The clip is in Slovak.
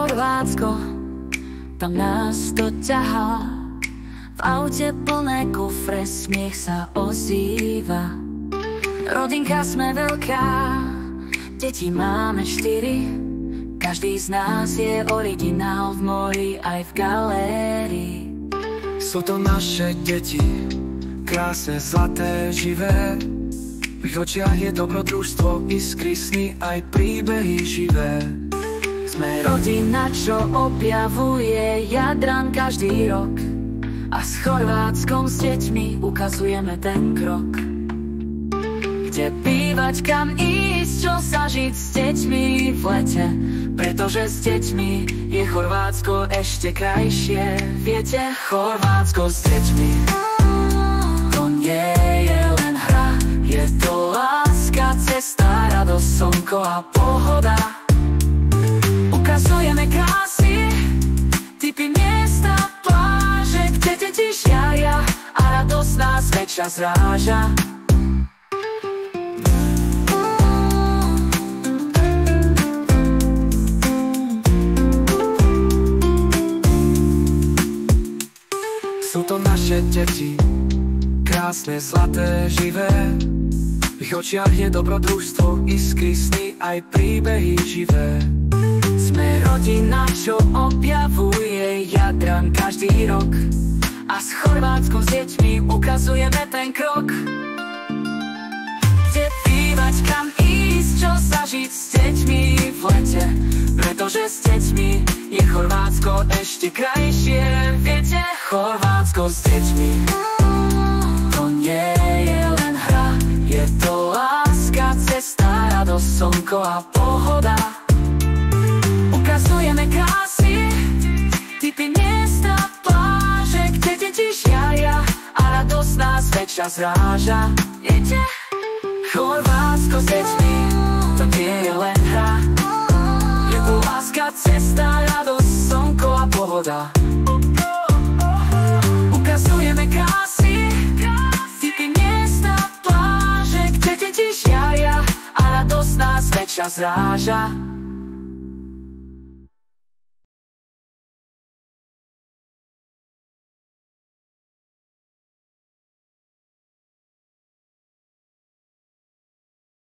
Chorvátsko, tam nás to ťahá. V aute plné kufre, smiech sa ozýva. Rodinka sme veľká, deti máme 4. Každý z nás je originál v mori aj v galérii. Sú to naše deti, krásne, zlaté, živé. V ich očiach je dobrodružstvo, iskry, sny, aj príbehy živé. Sme rodina, čo objavuje Jadran každý rok. A s Chorvátskom s deťmi ukazujeme ten krok. Kde bývať, kam ísť, čo zažiť s deťmi v lete. Pretože s deťmi je Chorvátsko ešte krajšie. Viete, Chorvátsko s deťmi, to nie je len hra. Je to láska, cesta, radosť, slnko a pohoda. Ukazujeme krásy, typy miesta, pláže, kde deti žiaria a radosť nás väčšia zráža. Sú to naše deti, krásne, zlaté, živé. V ich očiach je dobrodružstvo, iskry, sny, aj príbehy živé. Sme rodina, čo objavuje Jadran každý rok. A s Chorvátskom s deťmi ukazujeme ten krok. Kde bývať, kam ísť, čo zažiť s deťmi v lete. Pretože s deťmi je Chorvátsko ešte krajšie. Viete, Chorvátsko s deťmi, to nie je len hra. Je to láska, cesta, radosť, slnko a pohoda. Ukazujeme krásy, typy miesta, pláže, kde deti žiaria a radosť nás väčšia zráža. Viete, Chorvátsko s deťmi, to nie je len hra. Je to láska, cesta, radosť, slnko a pohoda. Ukazujeme krásy, typy miesta, pláže, kde deti žiaria a radosť nás väčšia zráža.